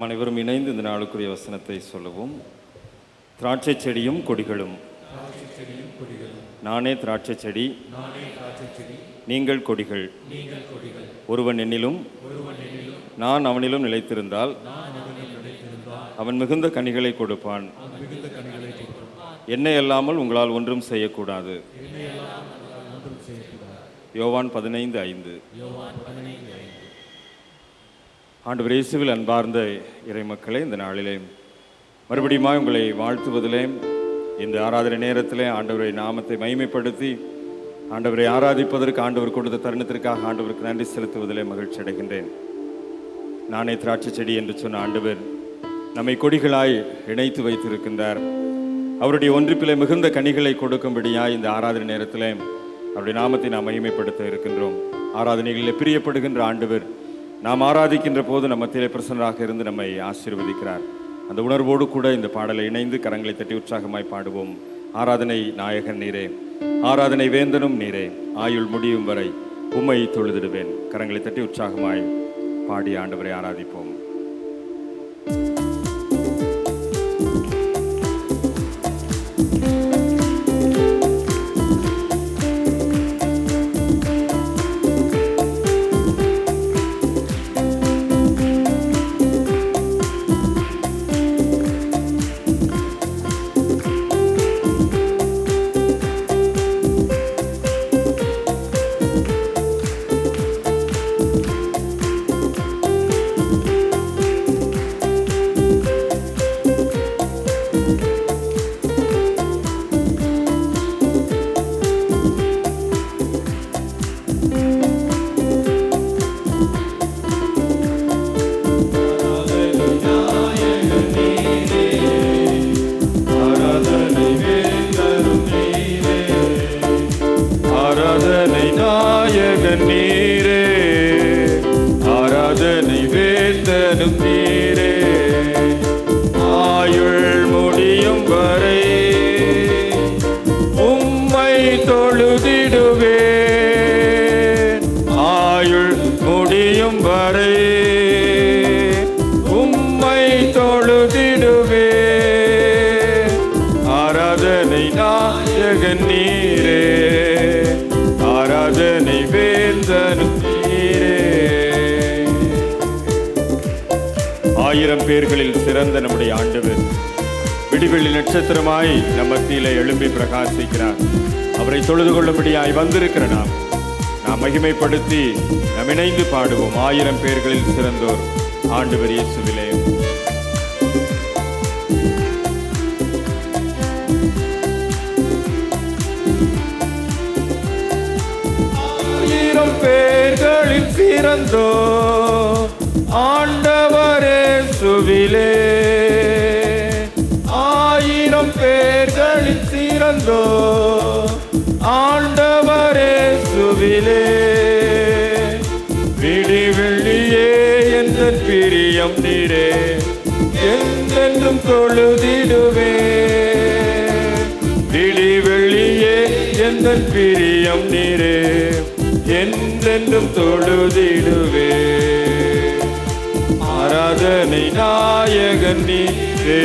அனைவரும் இணைந்து இந்த நாளுக்குரிய வசனத்தை சொல்லவும். திராட்சை செடியும் கொடிகளும். நானே திராட்சை செடி, நீங்கள் கொடிகள். ஒருவன் என்னிலும் நான் அவனிலும் நிலைத்திருந்தால் அவன் மிகுந்த கனிகளை கொடுப்பான். என்னை அல்லாமல் உங்களால் ஒன்றும் செய்யக்கூடாது. யோவான் 15:5. ஆண்டவர் இயேசுவில் அன்பார்ந்த இறைமக்களே, இந்த நாளிலே மறுபடியும் உங்களை வாழ்த்துவதிலே, இந்த ஆராதனை நேரத்திலே ஆண்டவரை நாமத்தை மகிமைப்படுத்தி ஆண்டவரை ஆராதிப்பதற்கு ஆண்டவர் கொடுத்த தருணத்திற்காக ஆண்டவருக்கு நன்றி செலுத்துவதிலே மகிழ்ச்சி அடைகின்றேன். நானே திராட்சை செடி என்று சொன்ன ஆண்டவர் நம்மை கொடிகளாய் இணைத்து வைத்திருக்கின்றார். அவருடைய ஒன்றிப்பிலே மிகுந்த கனிகளை கொடுக்கும்படியாய் இந்த ஆராதனை நேரத்திலே அவருடைய நாமத்தை நாம் மகிமைப்படுத்த இருக்கின்றோம். ஆராதனைகளில் பிரியப்படுகின்ற ஆண்டவர் நாம் ஆராதிக்கின்ற போது நம்ம மத்தியிலே பிரசன்னராக இருந்து நம்மை ஆசீர்வதிக்கிறார். அந்த உணர்வோடு கூட இந்த பாடலை இணைந்து கரங்களை தட்டி உற்சாகமாய் பாடுவோம். ஆராதனை நாயகன் நீரே, ஆராதனை வேந்தனும் நீரே, ஆயுள் முடியும் வரை உம்மை தொழுதிடுவேன். கரங்களை தட்டி உற்சாகமாய் பாடி ஆண்டவரை ஆராதிப்போம். ஆயிரம் பேர்களில் சிறந்த நம்முடைய ஆண்டவர் விடிவெள்ளி நட்சத்திரமாய் நம் மத்தியிலே எழும்பி பிரகாசிக்கிறார். அவரை தொழுது கொள்ளும்படியாய் வந்திருக்கிற நாம் மகிமைப்படுத்தி நாம் இணைந்து பாடுவோம். ஆயிரம் பேர்களில் சிறந்தோர் ஆண்டவர் இயேசுவிலே. ஆயிரம் பேர்களில் சிறந்தோர் ஆண்டவரே சுவிலே. ஆயிரம் பேர்களில் சிறந்தோ ஆண்டவரே சுவிலே. விடிவெள்ளியே எந்தன் பிரியம் நீரே, என்றென்றும் தொழுதிடுவே. விடிவெள்ளியே எந்தன் பிரியம் நீரே, என்றென்றும் தொழுதிடுவே. ஆராதனை நாயகன் நீரே,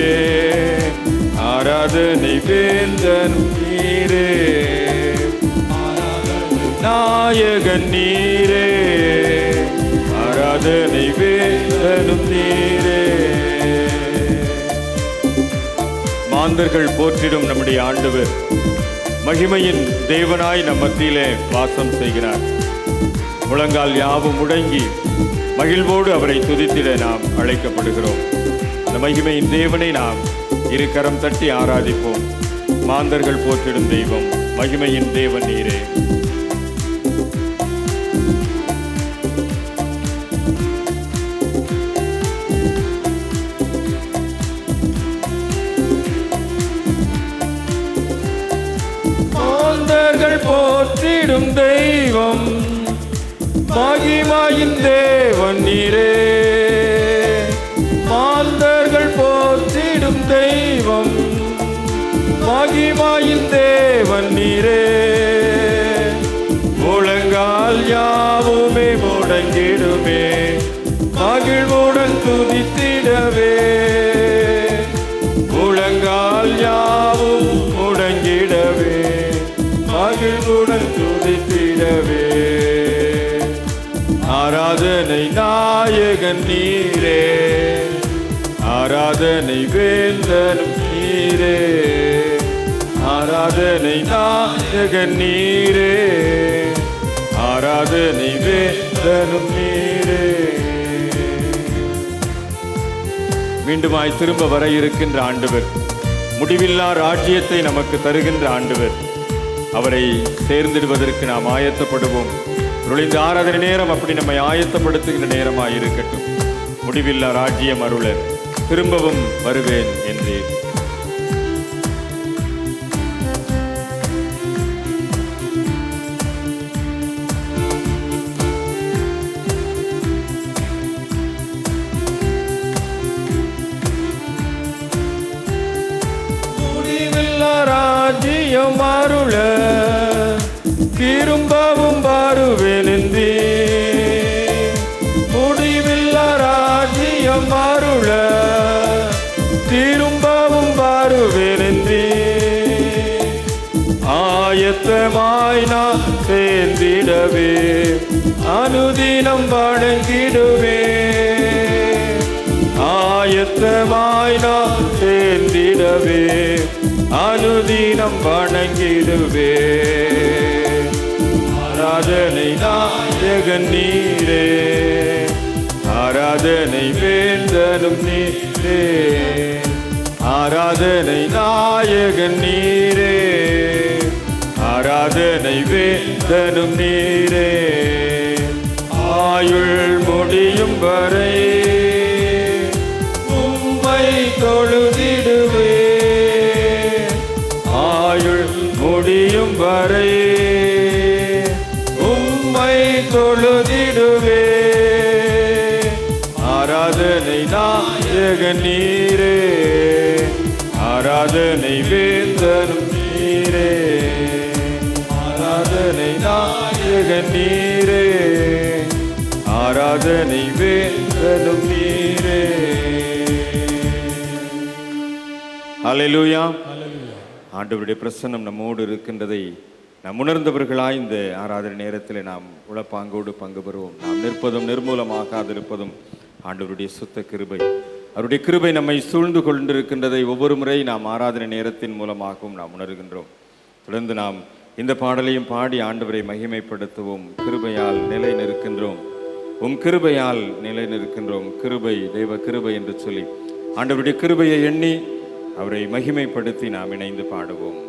ஆராதனை வேந்தன் நீரே. ஆராதனை நாயகன் நீரே, ஆராதனை வேந்தனும் நீரே. மாந்தர்கள் போற்றிடும் நம்முடைய ஆண்டவர் மகிமையின் தேவனாய் நம் மத்தியிலே வாசம் செய்கிறார். முழங்கால் யாவும் முடங்கி மகிழ்வோடு அவரை துதித்திட நாம் அழைக்கப்படுகிறோம். அந்த மகிமையின் தேவனை நாம் இரு கரம் தட்டி ஆராதிப்போம். மாந்தர்கள் போற்றிடும் தெய்வம் மகிமையின் தேவன் நீரே. மாந்தர்கள் போற்றிடும் தெய்வம் மகிமையின் தேவன் நீரே. மாந்தர்கள் போற்றிடும் தெய்வம் மகிமையின் தேவன் நீரே. முழங்கால் யாவுமே முடங்கிடுமே, மகிழ்வுடன் துதித்திடவே முழங்கால் யாவும் முடங்கிடவே மகிழ்வுடன் துதித்திடவே ஆராதனை நாயகன் நீரே ஆராதனை வேந்தனும் நீரே ஆராதனை நாயகன் நீரே ஆராதனை வேந்தனும் நீரே. மீண்டுமாய் திரும்ப வர இருக்கின்ற ஆண்டவர், முடிவில்லா ராஜ்யத்தை நமக்கு தருகின்ற ஆண்டவர், அவரை சேர்ந்திடுவதற்கு நாம் ஆயத்தப்படுவோம். இந்த ஆராதனை நேரம் அப்படி நம்மை ஆயத்தப்படுத்துகின்ற நேரமாய் இருக்கட்டும். முடிவில்லா ராஜ்யம் அருள திரும்பவும் வருவேன் என்றேன். ராஜ்யம் அருள திரும்பவும் வருவேனென்றே முடிவில்லா ராஜ்யம் அருள திரும்பவும் வருவேனென்றே ஆயத்தமாய் நான் சேர்ந்திடவே அனுதினம் வணங்கிடுவே ஆயத்தமாய் நான் சேர்ந்திடவே அனுதினம் வணங்கிடுவே ஆராதனை நாயகன் நீரே ஆராதனை வேந்தனும் நீரே ஆராதனை நாயகன் நீரே ஆராதனை வேந்தனும் நீரே ஆயுள் முடியும் வரை உம்மை தொழுதிடுவே ஆயுள் முடியும் வரை உம்மை தொழுதிடுவே ஆராதனை நாயகன் நீரே ஆராதனை வேந்தனும் நீரே ஆராதனை நாயகன் நீரே ஆராதனை வேந்தனும் நீரே. ஹல்லேலூயா. ஆண்டவருடைய பிரசன்னம் நம்மோடு இருக்கின்றதை நாம் உணர்ந்தவர்களாய் இந்த ஆராதனை நேரத்தில் நாம் உளப்பாங்கோடு பங்கு பெறுவோம். நாம் நிற்பதும் நிர்மூலமாகாதிருப்பதும் ஆண்டவருடைய சுத்த கிருபை. அவருடைய கிருபை நம்மை சூழ்ந்து கொண்டிருக்கின்றதை ஒவ்வொரு முறை நாம் ஆராதனை நேரத்தின் மூலமாகவும் நாம் உணர்கின்றோம். தொடர்ந்து நாம் இந்த பாடலையும் பாடி ஆண்டவரை மகிமைப்படுத்துவோம். கிருபையால் நிலை நிற்கின்றோம், உம் கிருபையால் நிலை நிற்கின்றோம், கிருபை தெய்வ கிருபை என்று சொல்லி ஆண்டவருடைய கிருபையை எண்ணி அவரை மகிமைப்படுத்தி நாம் இணைந்து பாடுவோம்.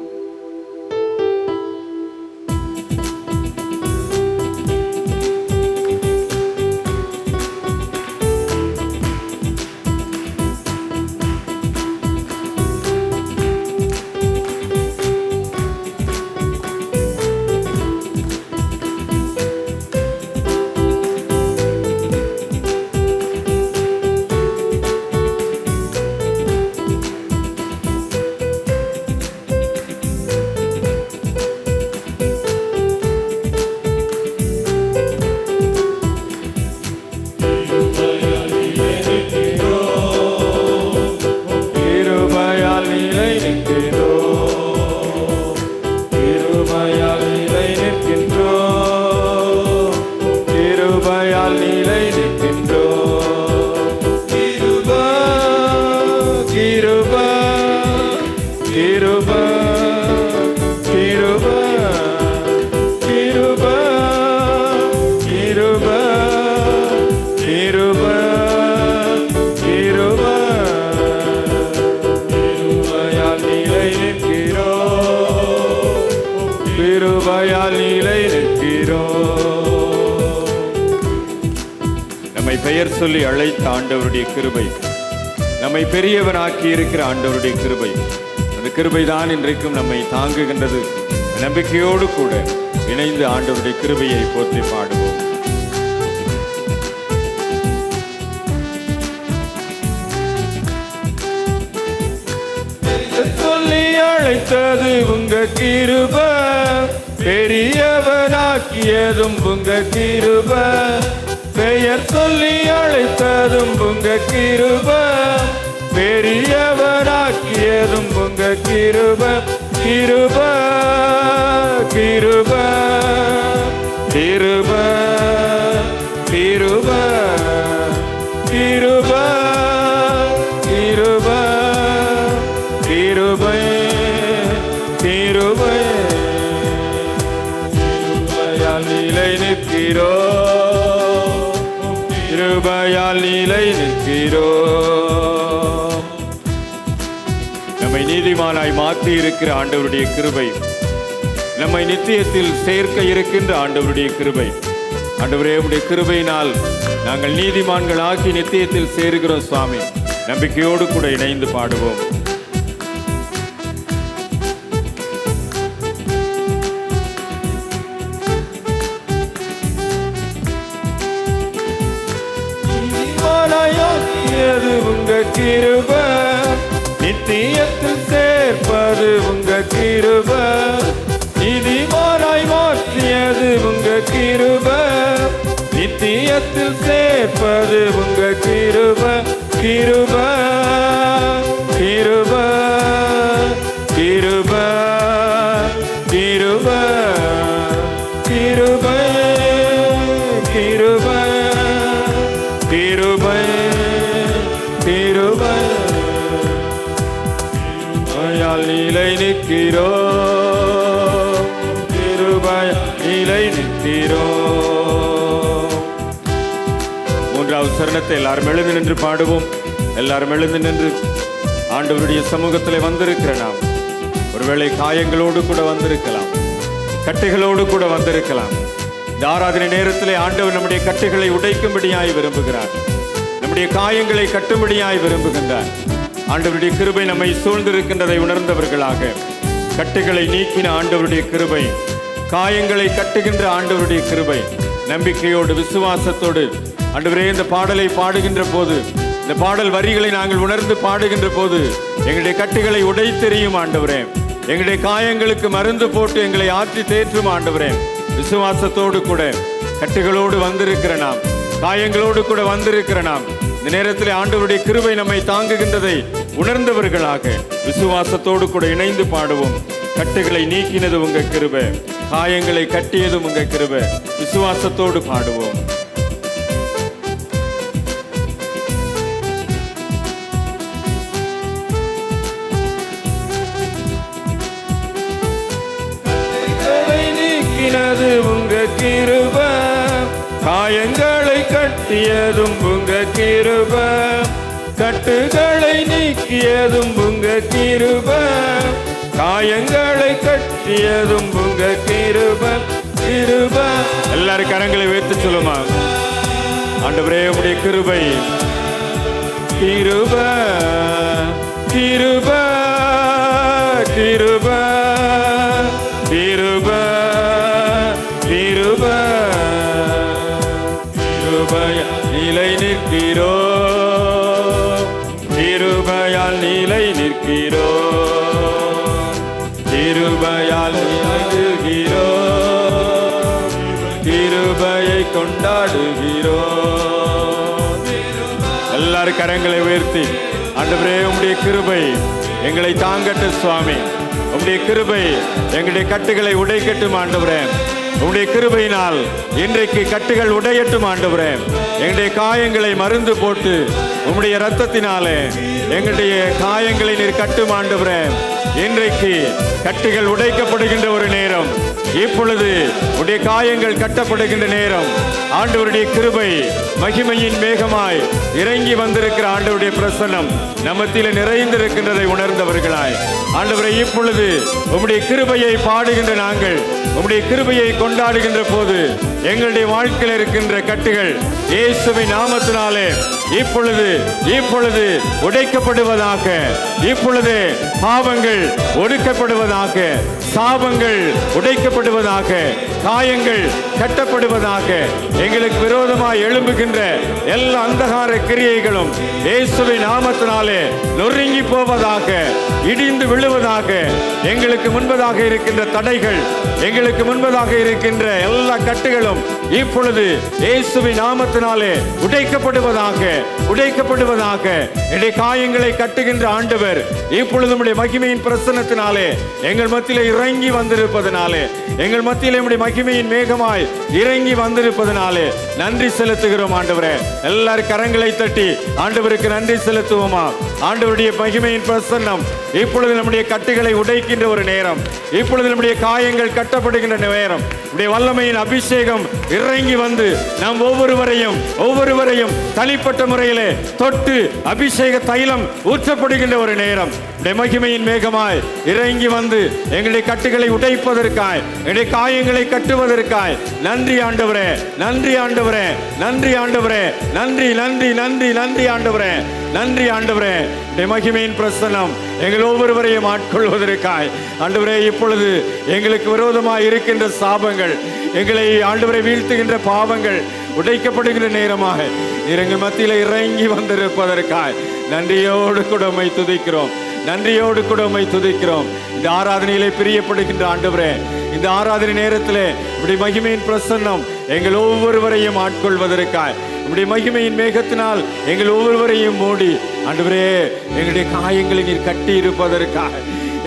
பெயர் சொல்லி அழைத்த ஆண்டவருடைய கிருபை, நம்மை பெரியவனாக்கி இருக்கிற ஆண்டவருடைய கிருபை, அந்த கிருபைதான் இன்றைக்கும் நம்மை தாங்குகின்றது. நம்பிக்கையோடு கூட இணைந்து ஆண்டவருடைய கிருபையை போற்றி பாடுவோம். சொல்லி அழைத்தது உங்க கிருபை, பெரியவனாக்கியதும் உங்க கிருபை, பெயர் சொல்லி அழைத்ததும் உங்க கிருபை, பெரியவராக்கியதும் உங்க கிருபை. கிருபை கிருபை கிருபை கிருபை கிருபை கிருபை கிருபை கிருபை. கிருபையால் நிலை நிற்கிறோம், கிருபையால் நிலை நிற்கிறோம். நம்மை நீதிமானாய் மாற்றி இருக்கிற ஆண்டவருடைய கிருபை, நம்மை நித்தியத்தில் சேர்க்க இருக்கின்ற ஆண்டவருடைய கிருபை. ஆண்டவரே, உடைய கிருபையினால் நாங்கள் நீதிமான்கள் ஆக்கி நித்தியத்தில் சேருகிறோம் சுவாமி. நம்பிக்கையோடு கூட இணைந்து பாடுவோம். நீதிமானாயாக்கியது உங்க கிருபை, நித்தியத்தில் சேர்ப்பது உங்க கிருபை. நீதிமானாய் மாற்றியது உங்க கிருபை, நித்தியத்தில் சேர்ப்பது உங்க கிருபை. கிருபை கிருபை கிருபை கிருபை கிருபை கிருபை கிருபை கிருபை. கிருபையால் நிலை நிற்கிறோம், கிருபையால் நிலை நிற்கிறோம். மூன்றாவது சரணத்தை எல்லாரும் எழுந்து நின்று பாடுவோம். எல்லாரும் எழுந்து நின்று ஆண்டவருடைய சமூகத்தில் வந்திருக்கிற நாம் ஒருவேளை காயங்களோடு கூட வந்திருக்கலாம், கட்டுகளோடு கூட வந்திருக்கலாம். இந்த ஆராதனை நேரத்திலே ஆண்டவர் நம்முடைய கட்டுகளை உடைக்கும்படியாய் விரும்புகிறார், நம்முடைய காயங்களை கட்டும்படியாய் விரும்புகின்றார். ஆண்டவருடைய கிருபை நம்மை சூழ்ந்திருக்கின்றதை உணர்ந்தவர்களாக, கட்டுகளை நீக்கின ஆண்டவருடைய கிருபை, காயங்களை கட்டுகின்ற ஆண்டவருடைய கிருபை, நம்பிக்கையோடு விசுவாசத்தோடு ஆண்டவரே இந்த பாடலை பாடுகின்ற போது, இந்த பாடல் வரிகளை நாங்கள் உணர்ந்து பாடுகின்ற போது எங்களுடைய கட்டுகளை உடைத்தெறியும் ஆண்டவரே, எங்களுடைய காயங்களுக்கு மருந்து போட்டு எங்களை ஆற்றி தேற்றும் ஆண்டவரே. விசுவாசத்தோடு கூட கட்டுகளோடு வந்திருக்கிற நாம், காயங்களோடு கூட வந்திருக்கிற நாம், இந்த நேரத்தில் ஆண்டவருடைய கிருபை நம்மை தாங்குகின்றதை உணர்ந்தவர்களாக விசுவாசத்தோடு கூட இணைந்து பாடுவோம். கட்டுகளை நீக்கினது உங்க கிருபை, காயங்களை கட்டியதும் உங்க கிருபை. விசுவாசத்தோடு பாடுவோம். நீக்கினது உங்க கிருபை, காயங்களை கட்டியதும் உங்க கிருபை. கட்டுகளை நீக்கியதும் உங்க கிருபை, காயங்களை கட்டியதும் உங்க கிருபை. கிருபை. எல்லாரும் கரங்களை உயர்த்தி சொல்லுமா. ஆண்டவரே, உம்முடைய கிருபை, கிருபை கிருபை கிருபை கிருபை கிருபை. கிருபையால் நிலை நிற்கிறோம், கிருபையால் நிலை நிற்கிறோம், கிருபையால் நிற்கிறோம், கிருபையை கொண்டாடுகிறோம். எல்லாரும் கரங்களை உயர்த்தி ஆண்டவரே, உம்முடைய கிருபை எங்களை தாங்கட்டும் சுவாமி. உம்முடைய கிருபை எங்களுடைய கட்டுகளை உடைக்கட்டும் ஆண்டவரே. உம்முடைய கிருபையினால் இன்றைக்கு கட்டுகள் உடையட்டும் ஆண்டவரே. எங்களுடைய காயங்களை மருந்து போட்டு உம்முடைய இரத்தத்தினாலே எங்களுடைய காயங்களை நீர் கட்டும் ஆண்டவரே. இன்றைக்கு கட்டுகள் உடைக்கப்படுகின்ற ஒரு நேரம், இப்பொழுது உடைய காயங்கள் கட்டப்படுகின்ற நேரம். ஆண்டவருடைய கிருபை மகிமையின் மேகமாய் இறங்கி வந்திருக்கிற ஆண்டவருடைய பிரசன்னம் நம்மத்திலே நிறைந்திருக்கின்றதை உணர்ந்தவர்களாய் ஆண்டவரை இப்பொழுது உம்முடைய கிருபையை பாடுகின்ற நாங்கள், உம்முடைய கிருபையை கொண்டாடுகின்ற போது எங்களுடைய வாழ்க்கையில் இருக்கின்ற கட்டுகள் இயேசுவின் நாமத்தினாலே இப்பொழுது இப்பொழுது உடைக்கப்படுவதாக. இப்பொழுது பாவங்கள் ஒடுக்கப்படுவதாக, சாபங்கள் உடைக்கப்படுவதாக, காயங்கள் கட்டப்படுவதாக. எங்களுக்கு விரோதமாய் எழும்புகின்ற எல்லா அந்தகார கிரியைகளும் இயேசுவின் நாமத்தினாலே நொறுங்கி போவதாக, இடிந்து விழுவதாக. எங்களுக்கு முன்பதாக இருக்கின்ற தடைகள், எங்களுக்கு முன்பதாக இருக்கின்ற எல்லா கட்டுகளும் இப்பொழுது இயேசுவின் நாமத்தினாலே உடைக்கப்படுவதாக, உடைக்கப்படுவதாக. என்னுடைய காயங்களை கட்டுகின்ற ஆண்டவர் இப்பொழுது உம்முடைய மகிமையின் பிரசன்னத்தினாலே எங்கள் மத்தியிலே இறங்கி வந்திருப்பதனாலே, எங்கள் மத்தியிலே உம்முடைய மகிமையின் மேகமாய் இறங்கி வந்திருப்பதனாலே நன்றி செலுத்துகிறோம் ஆண்டவரே. எல்லாரும் கரங்களை தட்டி ஆண்டவருக்கு நன்றி செலுத்துவோமா? ஆண்டவருடைய மகிமையின் பிரசன்னம் இப்பொழுது நம்முடைய கட்டுகளை உடைக்கின்ற ஒரு நேரம், இப்பொழுது நம்முடைய காயங்கள் கட்டப்படுகின்ற நேரம். நம்முடைய வல்லமையின் அபிஷேகம் இறங்கி வந்து நாம் ஒவ்வொருவரையும் தனிப்பட்ட முறையிலே தொட்டு அபிஷேக தைலம் ஊற்றப்படுகின்ற ஒரு நேரம். மகிமையின் மேகமாய் இறங்கி வந்து எங்களுடைய கட்டுகளை உடைப்பதற்காய், எங்களுடைய காயங்களை கட்டுவதற்காய் நன்றி ஆண்டவரே, நன்றி ஆண்டவரே, நன்றி ஆண்டவரே, நன்றி நன்றி நன்றி நன்றி ஆண்டவரே, நன்றி ஆண்டவரே. மகிமையின் பிரசன்னம் எங்கள் ஒவ்வொருவரையும் ஆட்கொள்வதற்காய் ஆண்டவரே, இப்பொழுது எங்களுக்கு விரோதமாய் இருக்கின்ற சாபங்கள், எங்களை ஆண்டவரை வீழ்த்துகின்ற பாவங்கள் உடைக்கப்படுகின்ற நேரமாக எங்கள் மத்தியில் இறங்கி வந்திருப்பதற்காய் நன்றியோடு கூட உம்மை துதிக்கிறோம், நன்றியோடு கூட உம்மை துதிக்கிறோம். இந்த ஆராதனையிலே பிரியப்படுகின்ற ஆண்டவரே, இந்த ஆராதனை நேரத்திலே இப்படி மகிமையின் பிரசன்னம் எங்கள் ஒவ்வொருவரையும் ஆட்கொள்வதற்காய், உம்முடைய மகிமையின் மேகத்தினால் எங்கள் ஒவ்வொருவரையும் மூடி ஆண்டவரே, எங்களுடைய காயங்களை நீர் கட்டி இருப்பதற்காக,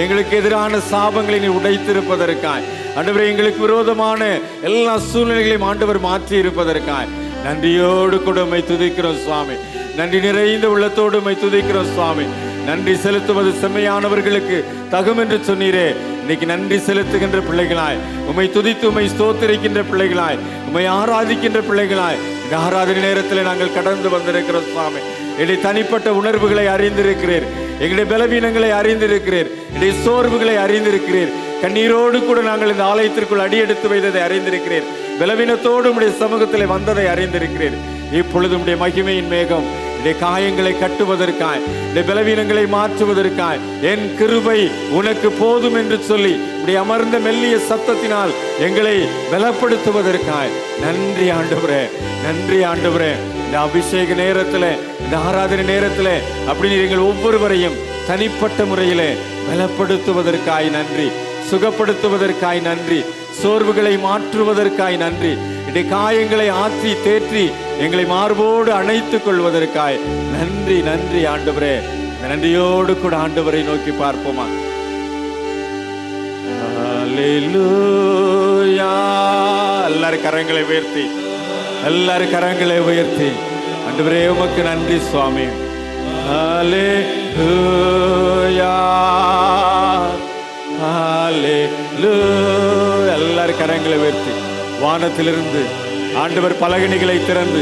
எங்களுக்கு எதிரான சாபங்களை நீர் உடைத்திருப்பதற்காய் ஆண்டவரே, எங்களுக்கு விரோதமான எல்லா சூழ்நிலைகளையும் ஆண்டவர் மாற்றி இருப்பதற்காய் நன்றியோடு கூட உம்மை துதிக்கிறோம் சுவாமி. நன்றி நிறைந்த உள்ளத்தோடு உம்மை துதிக்கிறோம் சுவாமி. நன்றி செலுத்துவது செம்மையானவர்களுக்கு தகும் என்று சொன்னீரே. இன்னைக்கு நன்றி செலுத்துகின்ற பிள்ளைகளாய், உம்மை துதித்து உம்மை ஸ்தோத்திரிக்கின்ற பிள்ளைகளாய், உம்மை ஆராதிக்கின்ற பிள்ளைகளாய் இந்த ஆராதனை நேரத்தில் நாங்கள் கடந்து வந்திருக்கிறோம் சுவாமி. என்னுடைய தனிப்பட்ட உணர்வுகளை அறிந்திருக்கிறீர், எங்களுடைய பலவீனங்களை அறிந்திருக்கிறீர், என்னுடைய சோர்வுகளை அறிந்திருக்கிறீர். கண்ணீரோடு கூட நாங்கள் இந்த ஆலயத்திற்குள் அடியெடுத்து வைத்ததை அறிந்திருக்கிறீர். பலவீனத்தோடு உம்முடைய சமூகத்தில் வந்ததை அறிந்திருக்கிறீர். இப்பொழுது உம்முடைய மகிமையின் மேகம் என்னுடைய காயங்களை கட்டுவதற்காய், என்னுடைய பலவீனங்களை மாற்றுவதற்காய், என் கிருபை உனக்கு போதும் என்று சொல்லி இப்படி அமர்ந்த மெல்லிய சத்தத்தினால் எங்களை பலப்படுத்துவதற்காய் நன்றி ஆண்டவரே, நன்றி ஆண்டவரே. இந்த அபிஷேக நேரத்தில், இந்த ஆராதனை நேரத்தில் அப்படி எங்கள் ஒவ்வொருவரையும் தனிப்பட்ட முறையிலே பலப்படுத்துவதற்காய் நன்றி, சுகப்படுத்துவதற்காய் நன்றி, சோர்வுகளை மாற்றுவதற்காய் நன்றி, இடைய காயங்களை ஆற்றி தேற்றி எங்களை மார்போடு அணைத்துக் கொள்வதற்காய் நன்றி, நன்றி ஆண்டவரே. நன்றியோடு கூட ஆண்டவரை நோக்கி பார்ப்போமா? அல்லேலூயா. எல்லாரும் கரங்களை உயர்த்தி, எல்லாரும் கரங்களை உயர்த்தி ஆண்டவரே உமக்கு நன்றி சுவாமி. அல்லேலூயா, அல்லேலூயா. எல்லாரும் கரங்களை உயர்த்தி வானத்திலிருந்து ஆண்டவர் பலகணிகளை திறந்து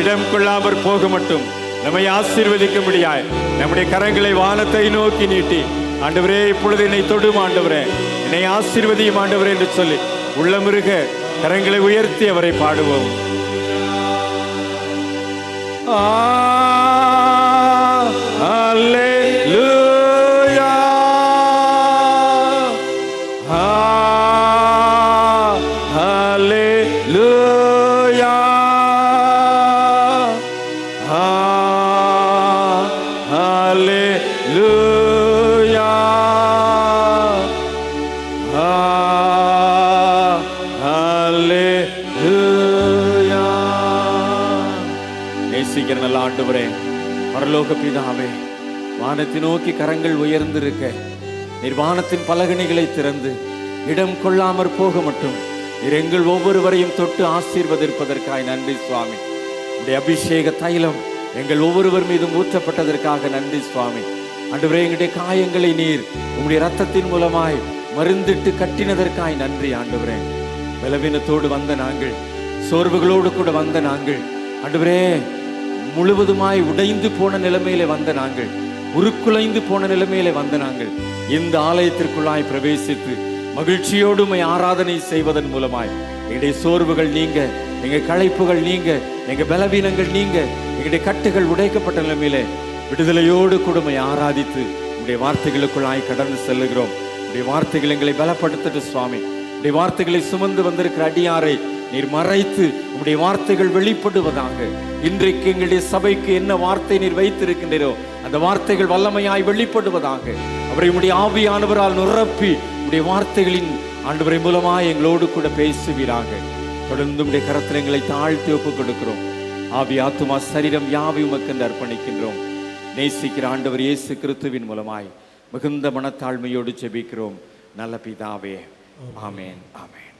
இடம் கொள்ளாமற் போக மட்டும் நம்மை ஆசீர்வதிக்கும்படியாய் நம்முடைய கரங்களை வானத்தை நோக்கி நீட்டி ஆண்டவரே இப்பொழுது என்னை தொடும் ஆண்டவரே, என்னை ஆசீர்வதியும் ஆண்டவரே என்று சொல்லி உள்ளமிருக கரங்களை உயர்த்தி அவரை பாடுவோம். அல்லேலூயா, அல்லேலூயா, அல்லேலூயா, அல்லேலூயா. நேசிக்கிற நல்ல ஆண்டவரே, பரலோக பிதாவே, வானத்தை நோக்கி கரங்கள் உயர்ந்திருக்க நீர் வானத்தின் பலகணிகளை திறந்து இடம் கொள்ளாமற் போக மட்டும் நீர் எங்கள் ஒவ்வொருவரையும் தொட்டு ஆசீர்வதிப்பதற்காக நன்றி சுவாமி. உடைய அபிஷேக தைலம் எங்கள் ஒவ்வொருவர் மீதும் ஊற்றப்பட்டதற்காக நன்றி சுவாமி. ஆண்டவரே, எங்களுடைய காயங்களை நீர் உங்களுடைய இரத்தத்தின் மூலமாய் மருந்திட்டு கட்டினதற்காய் நன்றி ஆண்டவரே. பலவீனத்தோடு வந்த நாங்கள், சோர்வுகளோடு கூட வந்த நாங்கள் ஆண்டவரே, முழுவதுமாய் உடைந்து போன நிலைமையிலே வந்த நாங்கள், உருக்குலைந்து போன நிலைமையிலே வந்த நாங்கள் இந்த ஆலயத்திற்குள்ளாய் பிரவேசித்து மகிழ்ச்சியோடு ஆராதனை செய்வதன் மூலமாய் எங்களுடைய சோர்வுகள் நீங்க, எங்கள் களைப்புகள் நீங்க, எங்கள் பலவீனங்கள் நீங்க, எங்களுடைய கட்டுகள் உடைக்கப்பட்ட நிலைமையிலே விடுதலையோடு கூடமை ஆராதித்து உடைய வார்த்தைகளுக்குள்ளாய் கடந்து செல்லுகிறோம். உடைய வார்த்தைகள் எங்களை பலப்படுத்தட்டு சுவாமி. உடைய வார்த்தைகளை சுமந்து வந்திருக்கிற அடியாரை நீர் மறைத்து உம்முடைய வார்த்தைகள் வெளிப்படுவதாக. இன்றைக்கு எங்களுடைய சபைக்கு என்ன வார்த்தை நீர் வைத்திருக்கின்றீரோ அந்த வார்த்தைகள் வல்லமையாய் வெளிப்படுவதாக. அவரை உம்முடைய ஆவியானவரால் நிரப்பி உம்முடைய வார்த்தைகளின் ஆண்டவரை மூலமாய் எங்களோடு கூட பேசுவீராக. தொடர்ந்து உம்முடைய கரத்தில் எங்களை தாழ்த்தி ஒப்புக் கொடுக்கிறோம். ஆவி ஆத்துமா சரீரம் யாவை உமக்கு என்று அர்ப்பணிக்கின்றோம். நேசிக்கிற ஆண்டவர் இயேசு கிறிஸ்துவின் மூலமாய் மிகுந்த மனத்தாழ்மையோடு ஜெபிக்கிறோம் நல்ல பிதாவே. ஆமென், ஆமென்.